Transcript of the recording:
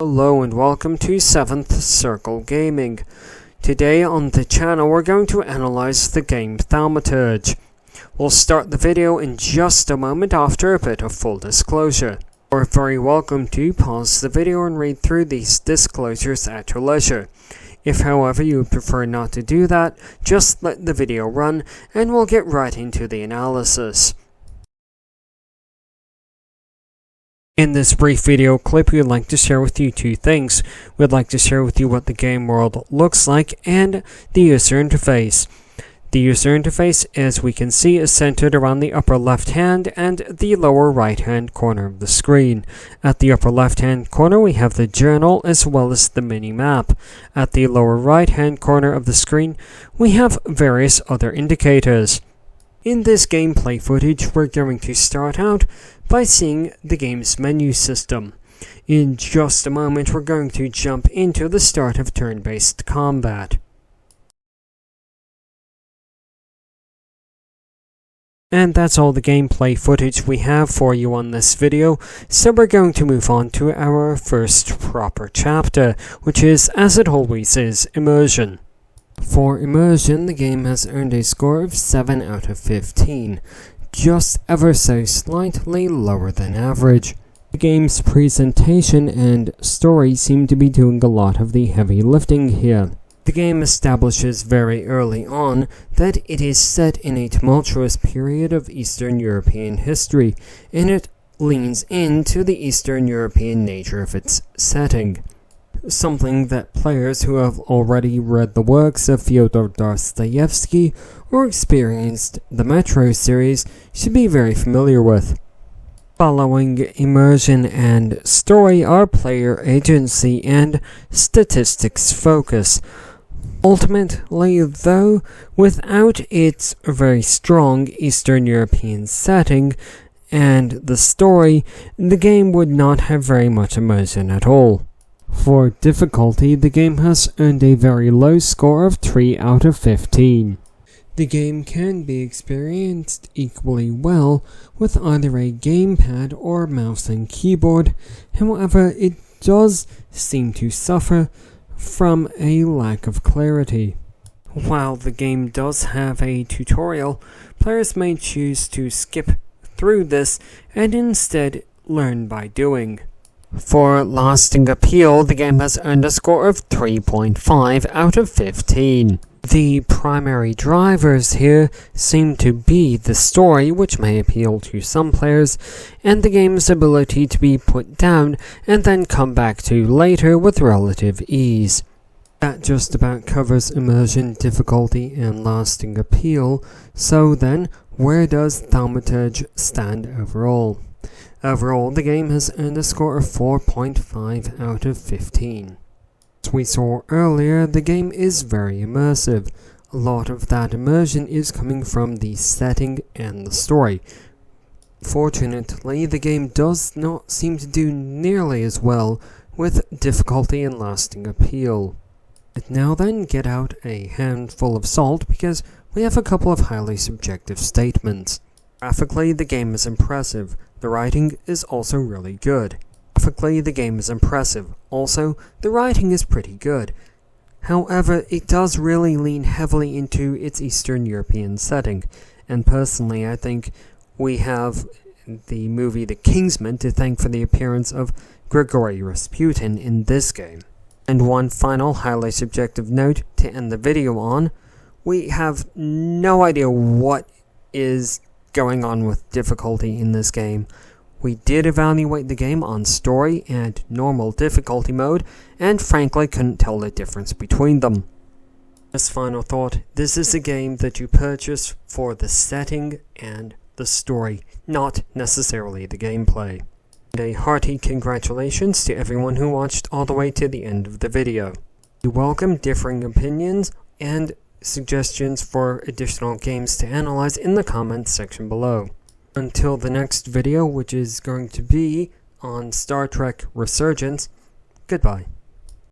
Hello and welcome to 7th Circle Gaming. Today on the channel we're going to analyze the game Thaumaturge. We'll start the video in just a moment after a bit of full disclosure. You're very welcome to pause the video and read through these disclosures at your leisure. If however you would prefer not to do that, just let the video run and we'll get right into the analysis. In this brief video clip, we'd like to share with you two things. We'd like to share with you what the game world looks like and the user interface. The user interface, as we can see, is centered around the upper left hand and the lower right hand corner of the screen. At the upper left hand corner we have the journal as well as the mini-map. At the lower right hand corner of the screen we have various other indicators. In this gameplay footage we're going to start out by seeing the game's menu system. In just a moment we're going to jump into the start of turn-based combat. And that's all the gameplay footage we have for you on this video, so we're going to move on to our first proper chapter, which is, as it always is, immersion. For immersion, the game has earned a score of 7 out of 15. Just ever so slightly lower than average. The game's presentation and story seem to be doing a lot of the heavy lifting here. The game establishes very early on that it is set in a tumultuous period of Eastern European history, and it leans into the Eastern European nature of its setting. Something that players who have already read the works of Fyodor Dostoevsky or experienced the Metro series should be very familiar with. Following immersion and story are player agency and statistics focus. Ultimately, though, without its very strong Eastern European setting and the story, the game would not have very much immersion at all. For difficulty, the game has earned a very low score of 3 out of 15. The game can be experienced equally well with either a gamepad or mouse and keyboard, however it does seem to suffer from a lack of clarity. While the game does have a tutorial, players may choose to skip through this and instead learn by doing. For lasting appeal, the game has earned a score of 3.5 out of 15. The primary drivers here seem to be the story, which may appeal to some players, and the game's ability to be put down and then come back to later with relative ease. That just about covers immersion, difficulty, and lasting appeal. So then, where does Thaumaturge stand overall? Overall, the game has earned a score of 4.5 out of 15. As we saw earlier, the game is very immersive. A lot of that immersion is coming from the setting and the story. Fortunately, the game does not seem to do nearly as well with difficulty and lasting appeal. Now then, get out a handful of salt because we have a couple of highly subjective statements. Graphically, the game is impressive. The writing is also really good. Graphically, the game is impressive. Also, the writing is pretty good. However, it does really lean heavily into its Eastern European setting, and personally I think we have the movie The Kingsman to thank for the appearance of Grigory Rasputin in this game. And one final highly subjective note to end the video on: we have no idea what is going on with difficulty in this game. We did evaluate the game on story and normal difficulty mode, and frankly couldn't tell the difference between them. As final thought, this is a game that you purchase for the setting and the story, not necessarily the gameplay. And a hearty congratulations to everyone who watched all the way to the end of the video. We welcome differing opinions and suggestions for additional games to analyze in the comments section below. Until the next video, which is going to be on Star Trek Resurgence, goodbye.